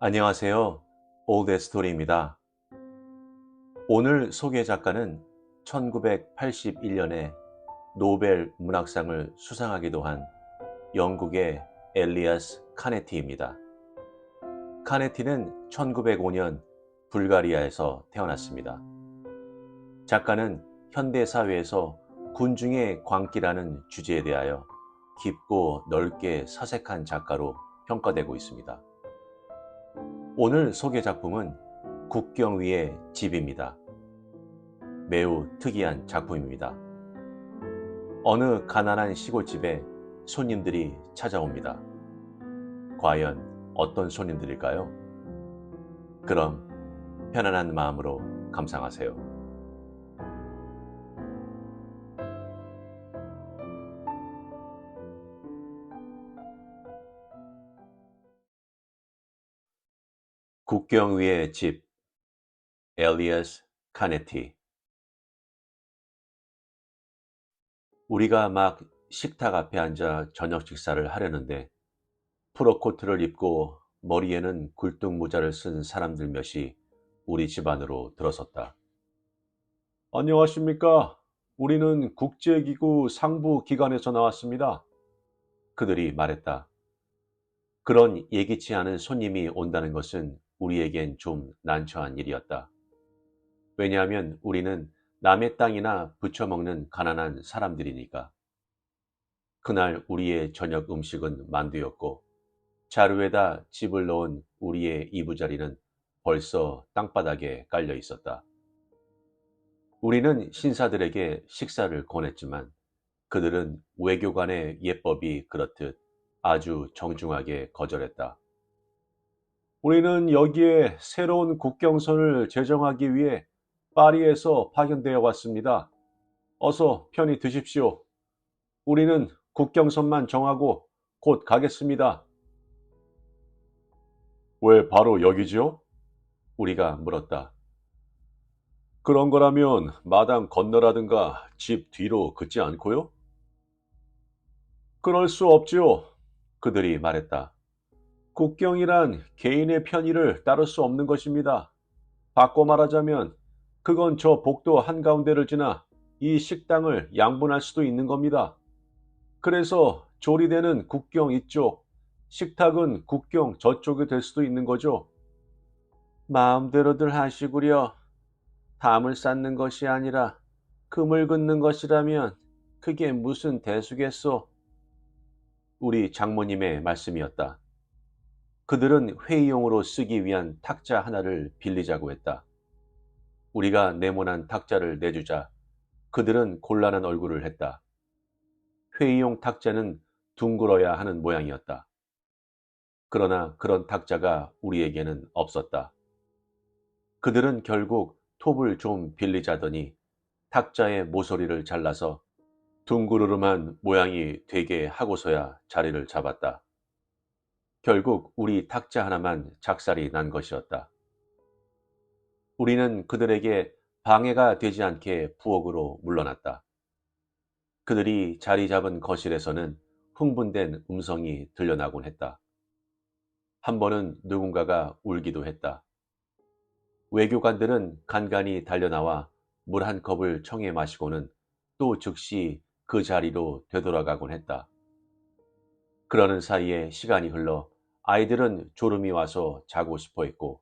안녕하세요. 올드 스토리입니다. 오늘 소개 작가는 1981년에 노벨 문학상을 수상하기도 한 영국의 엘리아스 카네티입니다. 카네티는 1905년 불가리아에서 태어났습니다. 작가는 현대 사회에서 군중의 광기라는 주제에 대하여 깊고 넓게 사색한 작가로 평가되고 있습니다. 오늘 소개 작품은 국경 위의 집입니다. 매우 특이한 작품입니다. 어느 가난한 시골집에 손님들이 찾아옵니다. 과연 어떤 손님들일까요? 그럼 편안한 마음으로 감상하세요. 국경 위의 집, 엘리아스 카네티. 우리가 막 식탁 앞에 앉아 저녁 식사를 하려는데 프로코트를 입고 머리에는 굴뚝 모자를 쓴 사람들 몇이 우리 집 안으로 들어섰다. 안녕하십니까? 우리는 국제기구 상부 기관에서 나왔습니다. 그들이 말했다. 그런 예기치 않은 손님이 온다는 것은 우리에겐 좀 난처한 일이었다. 왜냐하면 우리는 남의 땅이나 부쳐먹는 가난한 사람들이니까. 그날 우리의 저녁 음식은 만두였고 자루에다 집을 넣은 우리의 이부자리는 벌써 땅바닥에 깔려 있었다. 우리는 신사들에게 식사를 권했지만 그들은 외교관의 예법이 그렇듯 아주 정중하게 거절했다. 우리는 여기에 새로운 국경선을 제정하기 위해 파리에서 파견되어 왔습니다. 어서 편히 드십시오. 우리는 국경선만 정하고 곧 가겠습니다. 왜 바로 여기지요? 우리가 물었다. 그런 거라면 마당 건너라든가 집 뒤로 긋지 않고요? 그럴 수 없지요. 그들이 말했다. 국경이란 개인의 편의를 따를 수 없는 것입니다. 바꿔 말하자면 그건 저 복도 한가운데를 지나 이 식당을 양분할 수도 있는 겁니다. 그래서 조리대는 국경 이쪽, 식탁은 국경 저쪽이 될 수도 있는 거죠. 마음대로들 하시구려. 담을 쌓는 것이 아니라 금을 긋는 것이라면 그게 무슨 대수겠소. 우리 장모님의 말씀이었다. 그들은 회의용으로 쓰기 위한 탁자 하나를 빌리자고 했다. 우리가 네모난 탁자를 내주자 그들은 곤란한 얼굴을 했다. 회의용 탁자는 둥글어야 하는 모양이었다. 그러나 그런 탁자가 우리에게는 없었다. 그들은 결국 톱을 좀 빌리자더니 탁자의 모서리를 잘라서 둥그르름한 모양이 되게 하고서야 자리를 잡았다. 결국 우리 탁자 하나만 작살이 난 것이었다. 우리는 그들에게 방해가 되지 않게 부엌으로 물러났다. 그들이 자리 잡은 거실에서는 흥분된 음성이 들려나곤 했다. 한 번은 누군가가 울기도 했다. 외교관들은 간간히 달려나와 물 한 컵을 청해 마시고는 또 즉시 그 자리로 되돌아가곤 했다. 그러는 사이에 시간이 흘러 아이들은 졸음이 와서 자고 싶어 했고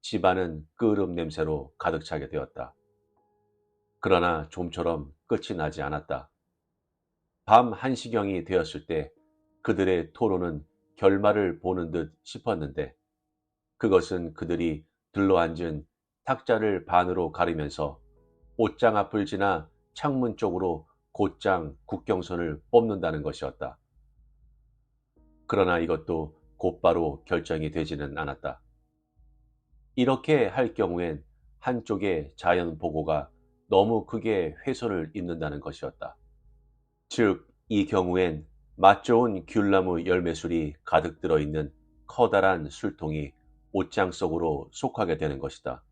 집안은 끄름 냄새로 가득 차게 되었다. 그러나 좀처럼 끝이 나지 않았다. 밤 1시경이 되었을 때 그들의 토론은 결말을 보는 듯 싶었는데 그것은 그들이 들러앉은 탁자를 반으로 가리면서 옷장 앞을 지나 창문 쪽으로 곧장 국경선을 뽑는다는 것이었다. 그러나 이것도 곧바로 결정이 되지는 않았다. 이렇게 할 경우엔 한쪽의 자연 보고가 너무 크게 훼손을 입는다는 것이었다. 즉, 이 경우엔 맛 좋은 귤나무 열매술이 가득 들어있는 커다란 술통이 옷장 속으로 속하게 되는 것이다.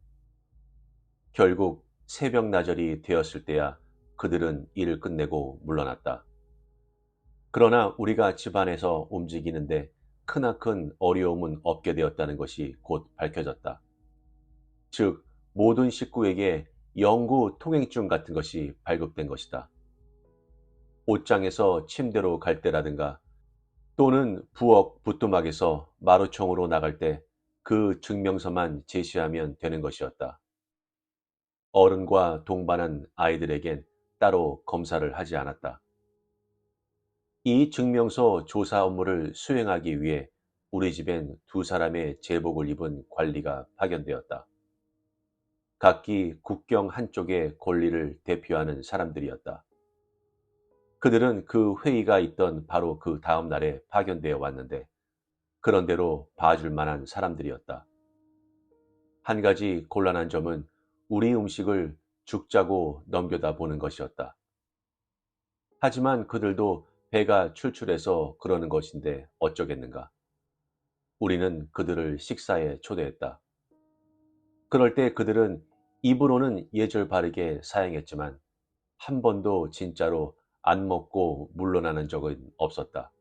결국 새벽 나절이 되었을 때야 그들은 일을 끝내고 물러났다. 그러나 우리가 집안에서 움직이는데 크나큰 어려움은 없게 되었다는 것이 곧 밝혀졌다. 즉, 모든 식구에게 영구 통행증 같은 것이 발급된 것이다. 옷장에서 침대로 갈 때라든가 또는 부엌 부뚜막에서 마루총으로 나갈 때 그 증명서만 제시하면 되는 것이었다. 어른과 동반한 아이들에겐 따로 검사를 하지 않았다. 이 증명서 조사 업무를 수행하기 위해 우리 집엔 두 사람의 제복을 입은 관리가 파견되었다. 각기 국경 한쪽의 권리를 대표하는 사람들이었다. 그들은 그 회의가 있던 바로 그 다음 날에 파견되어 왔는데 그런대로 봐줄 만한 사람들이었다. 한 가지 곤란한 점은 우리 음식을 죽자고 넘겨다 보는 것이었다. 하지만 그들도 배가 출출해서 그러는 것인데 어쩌겠는가. 우리는 그들을 식사에 초대했다. 그럴 때 그들은 입으로는 예절 바르게 사양했지만 한 번도 진짜로 안 먹고 물러나는 적은 없었다.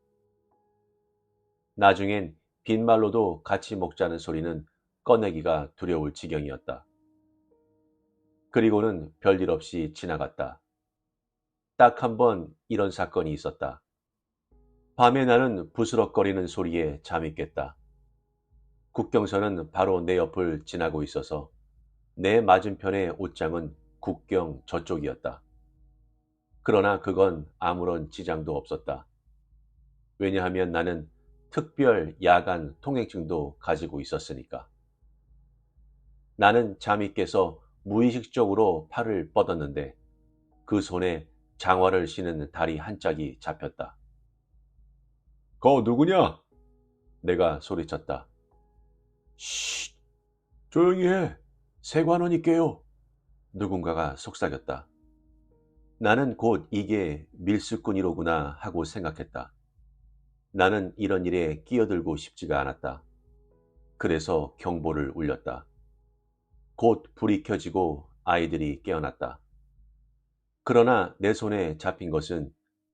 나중엔 빈말로도 같이 먹자는 소리는 꺼내기가 두려울 지경이었다. 그리고는 별일 없이 지나갔다. 딱 한 번 이런 사건이 있었다. 밤에 나는 부스럭거리는 소리에 잠이 깼다. 국경선은 바로 내 옆을 지나고 있어서 내 맞은편의 옷장은 국경 저쪽이었다. 그러나 그건 아무런 지장도 없었다. 왜냐하면 나는 특별 야간 통행증도 가지고 있었으니까. 나는 잠이 깨서 무의식적으로 팔을 뻗었는데 그 손에 장화를 신은 다리 한 짝이 잡혔다. 거 누구냐? 내가 소리쳤다. 쉿! 조용히 해. 세관원이께요. 누군가가 속삭였다. 나는 곧 이게 밀수꾼이로구나 하고 생각했다. 나는 이런 일에 끼어들고 싶지가 않았다. 그래서 경보를 울렸다. 곧 불이 켜지고 아이들이 깨어났다. 그러나 내 손에 잡힌 것은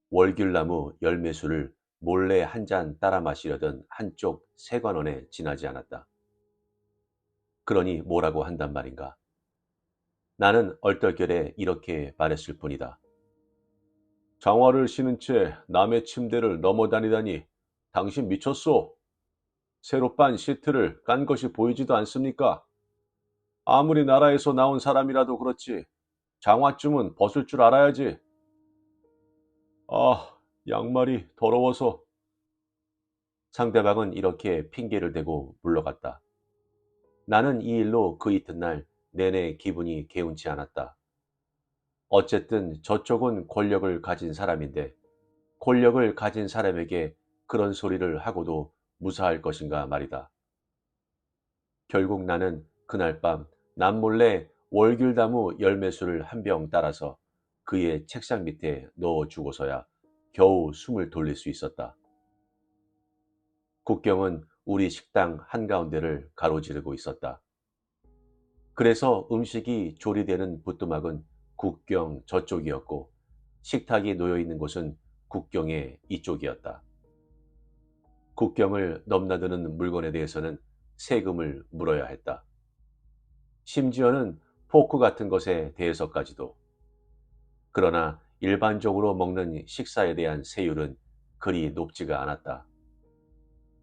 월귤나무 열매수를 몰래 한 잔 따라 마시려던 한쪽 세관원에 지나지 않았다. 그러니 뭐라고 한단 말인가. 나는 얼떨결에 이렇게 말했을 뿐이다. 장화를 신은 채 남의 침대를 넘어다니다니 당신 미쳤소? 새로 빤 시트를 깐 것이 보이지도 않습니까? 아무리 나라에서 나온 사람이라도 그렇지 장화쯤은 벗을 줄 알아야지. 아, 양말이 더러워서. 상대방은 이렇게 핑계를 대고 물러갔다. 나는 이 일로 그 이튿날 내내 기분이 개운치 않았다. 어쨌든 저쪽은 권력을 가진 사람인데 권력을 가진 사람에게 그런 소리를 하고도 무사할 것인가 말이다. 결국 나는 그날 밤 남몰래 월귤나무 열매수를 한 병 따라서 그의 책상 밑에 넣어주고서야 겨우 숨을 돌릴 수 있었다. 국경은 우리 식당 한가운데를 가로지르고 있었다. 그래서 음식이 조리되는 부뚜막은 국경 저쪽이었고 식탁이 놓여 있는 곳은 국경의 이쪽이었다. 국경을 넘나드는 물건에 대해서는 세금을 물어야 했다. 심지어는 포크 같은 것에 대해서까지도. 그러나 일반적으로 먹는 식사에 대한 세율은 그리 높지가 않았다.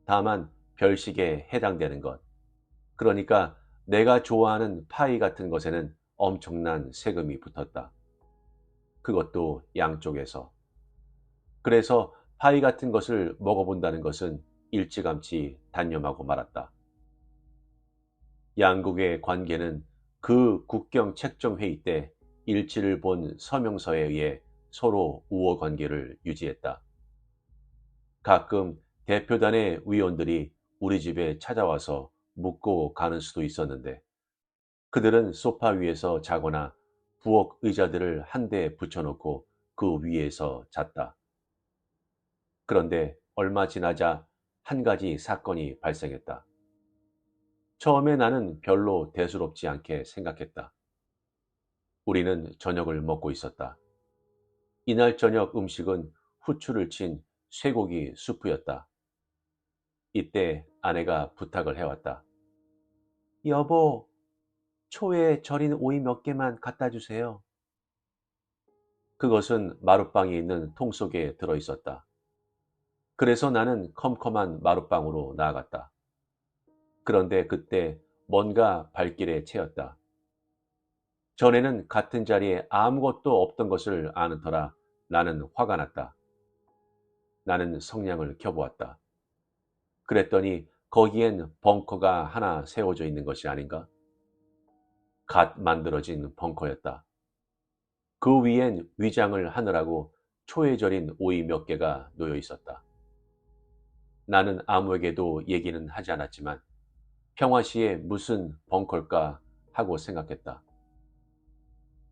다만 별식에 해당되는 것, 그러니까 내가 좋아하는 파이 같은 것에는 엄청난 세금이 붙었다. 그것도 양쪽에서. 그래서 파이 같은 것을 먹어본다는 것은 일찌감치 단념하고 말았다. 양국의 관계는 그 국경 책정 회의 때 일치를 본 서명서에 의해 서로 우호 관계를 유지했다. 가끔 대표단의 위원들이 우리 집에 찾아와서 묵고 가는 수도 있었는데 그들은 소파 위에서 자거나 부엌 의자들을 한 대 붙여놓고 그 위에서 잤다. 그런데 얼마 지나자 한 가지 사건이 발생했다. 처음에 나는 별로 대수롭지 않게 생각했다. 우리는 저녁을 먹고 있었다. 이날 저녁 음식은 후추를 친 쇠고기 수프였다. 이때 아내가 부탁을 해왔다. 여보, 초에 절인 오이 몇 개만 갖다 주세요. 그것은 마룻방에 있는 통 속에 들어 있었다. 그래서 나는 컴컴한 마룻방으로 나아갔다. 그런데 그때 뭔가 발길에 채였다. 전에는 같은 자리에 아무것도 없던 것을 아는 터라 나는 화가 났다. 나는 성냥을 켜보았다. 그랬더니 거기엔 벙커가 하나 세워져 있는 것이 아닌가? 갓 만들어진 벙커였다. 그 위엔 위장을 하느라고 초에 절인 오이 몇 개가 놓여 있었다. 나는 아무에게도 얘기는 하지 않았지만 평화시에 무슨 벙커일까 하고 생각했다.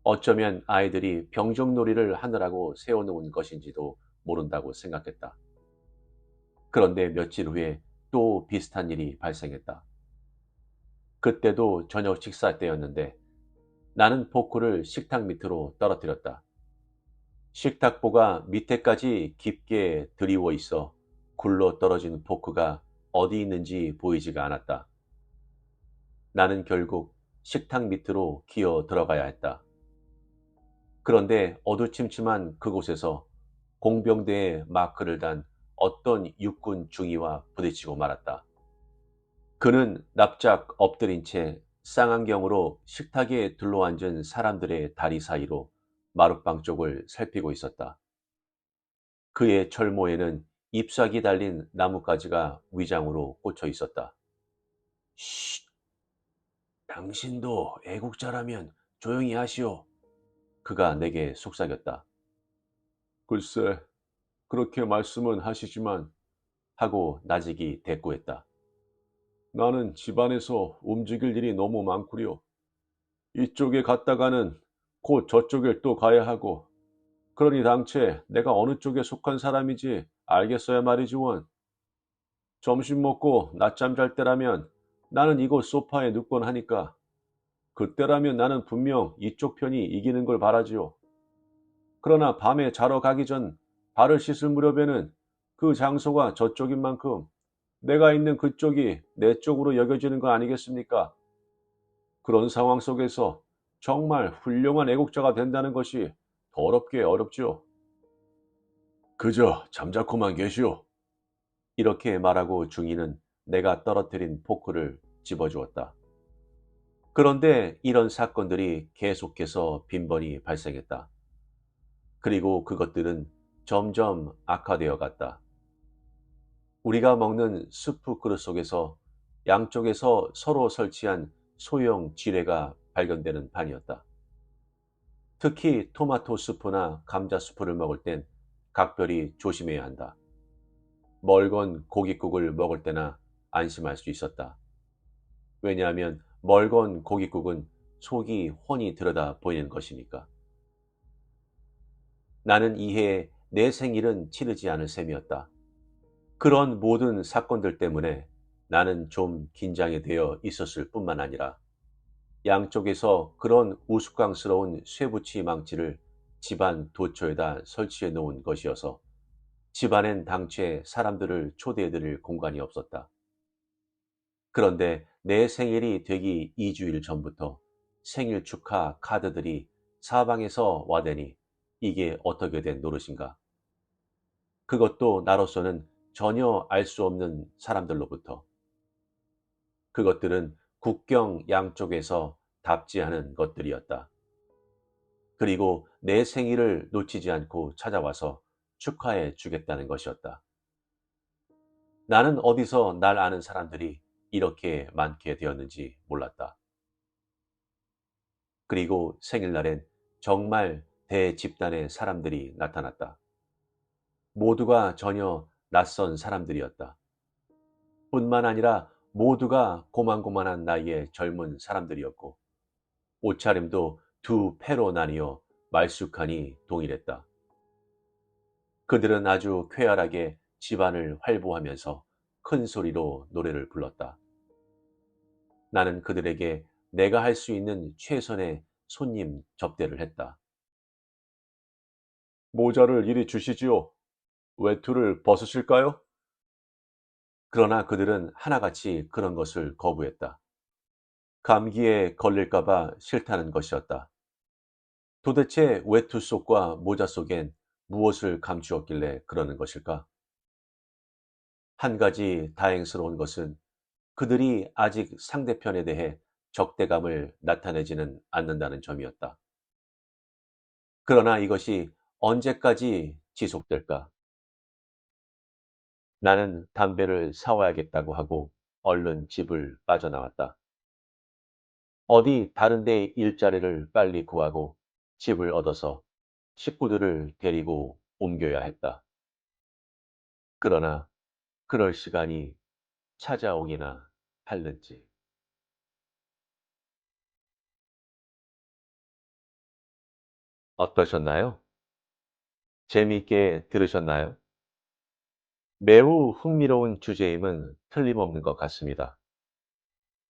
어쩌면 아이들이 병정놀이를 하느라고 세워놓은 것인지도 모른다고 생각했다. 그런데 며칠 후에 또 비슷한 일이 발생했다. 그때도 저녁 식사 때였는데 나는 포크를 식탁 밑으로 떨어뜨렸다. 식탁보가 밑에까지 깊게 드리워 있어 굴러 떨어진 포크가 어디 있는지 보이지가 않았다. 나는 결국 식탁 밑으로 기어 들어가야 했다. 그런데 어두침침한 그곳에서 공병대에 마크를 단 어떤 육군 중위와 부딪히고 말았다. 그는 납작 엎드린 채 쌍안경으로 식탁에 둘러앉은 사람들의 다리 사이로 마룻방 쪽을 살피고 있었다. 그의 철모에는 잎사귀 달린 나뭇가지가 위장으로 꽂혀 있었다. 쉿! 당신도 애국자라면 조용히 하시오. 그가 내게 속삭였다. 글쎄, 그렇게 말씀은 하시지만 하고 나직이 대꾸했다. 나는 집안에서 움직일 일이 너무 많구려. 이쪽에 갔다가는 곧 저쪽에 또 가야 하고, 그러니 당최 내가 어느 쪽에 속한 사람이지 알겠어야 말이지 원. 점심 먹고 낮잠 잘 때라면 나는 이곳 소파에 눕곤 하니까 그때라면 나는 분명 이쪽 편이 이기는 걸 바라지요. 그러나 밤에 자러 가기 전 발을 씻을 무렵에는 그 장소가 저쪽인 만큼 내가 있는 그쪽이 내 쪽으로 여겨지는 거 아니겠습니까? 그런 상황 속에서 정말 훌륭한 애국자가 된다는 것이 더럽게 어렵죠. 그저 잠자코만 계시오. 이렇게 말하고 중이는 내가 떨어뜨린 포크를 집어주었다. 그런데 이런 사건들이 계속해서 빈번히 발생했다. 그리고 그것들은 점점 악화되어 갔다. 우리가 먹는 스프 그릇 속에서 양쪽에서 서로 설치한 소형 지뢰가 발견되는 판이었다. 특히 토마토 수프나 감자 수프를 먹을 땐 각별히 조심해야 한다. 멀건 고깃국을 먹을 때나 안심할 수 있었다. 왜냐하면 멀건 고깃국은 속이 훤히 들여다 보이는 것이니까. 나는 이해에 내 생일은 치르지 않을 셈이었다. 그런 모든 사건들 때문에 나는 좀 긴장이 되어 있었을 뿐만 아니라 양쪽에서 그런 우스꽝스러운 쇠붙이 망치를 집안 도처에다 설치해 놓은 것이어서 집안엔 당최 사람들을 초대해 드릴 공간이 없었다. 그런데 내 생일이 되기 2주일 전부터 생일 축하 카드들이 사방에서 와대니 이게 어떻게 된 노릇인가. 그것도 나로서는 전혀 알 수 없는 사람들로부터. 그것들은 국경 양쪽에서 답지하는 것들이었다. 그리고 내 생일을 놓치지 않고 찾아와서 축하해 주겠다는 것이었다. 나는 어디서 날 아는 사람들이 이렇게 많게 되었는지 몰랐다. 그리고 생일날엔 정말 대집단의 사람들이 나타났다. 모두가 전혀 낯선 사람들이었다. 뿐만 아니라 모두가 고만고만한 나이의 젊은 사람들이었고 옷차림도 두 패로 나뉘어 말쑥하니 동일했다. 그들은 아주 쾌활하게 집안을 활보하면서 큰 소리로 노래를 불렀다. 나는 그들에게 내가 할 수 있는 최선의 손님 접대를 했다. 모자를 이리 주시지요. 외투를 벗으실까요? 그러나 그들은 하나같이 그런 것을 거부했다. 감기에 걸릴까 봐 싫다는 것이었다. 도대체 외투 속과 모자 속엔 무엇을 감추었길래 그러는 것일까? 한 가지 다행스러운 것은 그들이 아직 상대편에 대해 적대감을 나타내지는 않는다는 점이었다. 그러나 이것이 언제까지 지속될까? 나는 담배를 사와야겠다고 하고 얼른 집을 빠져나왔다. 어디 다른 데 일자리를 빨리 구하고 집을 얻어서 식구들을 데리고 옮겨야 했다. 그러나 그럴 시간이 찾아오기나 할는지. 어떠셨나요? 재미있게 들으셨나요? 매우 흥미로운 주제임은 틀림없는 것 같습니다.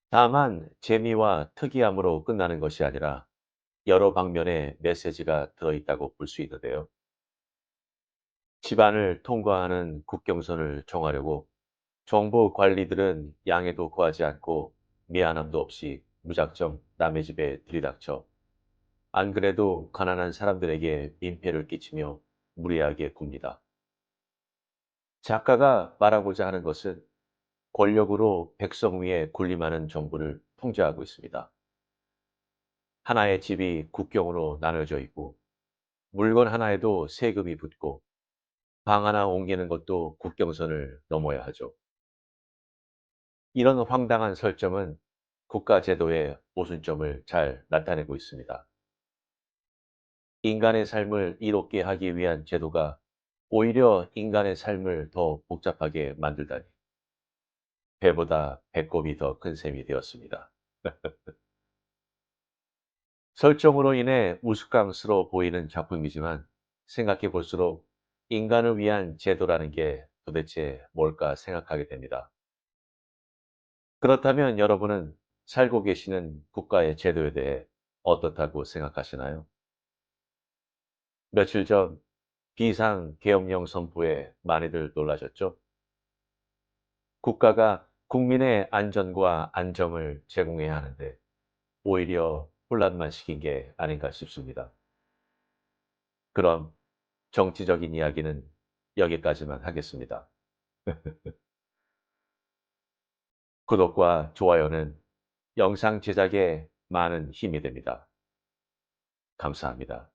다만 재미와 특이함으로 끝나는 것이 아니라 여러 방면의 메시지가 들어있다고 볼 수 있는데요. 집안을 통과하는 국경선을 정하려고 정보 관리들은 양해도 구하지 않고 미안함도 없이 무작정 남의 집에 들이닥쳐 안 그래도 가난한 사람들에게 민폐를 끼치며 무리하게 굽니다. 작가가 말하고자 하는 것은 권력으로 백성 위에 군림하는 정부를 통제하고 있습니다. 하나의 집이 국경으로 나눠져 있고 물건 하나에도 세금이 붙고 방 하나 옮기는 것도 국경선을 넘어야 하죠. 이런 황당한 설정은 국가 제도의 모순점을 잘 나타내고 있습니다. 인간의 삶을 이롭게 하기 위한 제도가 오히려 인간의 삶을 더 복잡하게 만들다니 배보다 배꼽이 더 큰 셈이 되었습니다. 설정으로 인해 우스꽝스러워 보이는 작품이지만 생각해 볼수록 인간을 위한 제도라는 게 도대체 뭘까 생각하게 됩니다. 그렇다면 여러분은 살고 계시는 국가의 제도에 대해 어떻다고 생각하시나요? 며칠 전 비상계엄령 선포에 많이들 놀라셨죠? 국가가 국민의 안전과 안정을 제공해야 하는데 오히려 혼란만 시킨 게 아닌가 싶습니다. 그럼 정치적인 이야기는 여기까지만 하겠습니다. 구독과 좋아요는 영상 제작에 많은 힘이 됩니다. 감사합니다.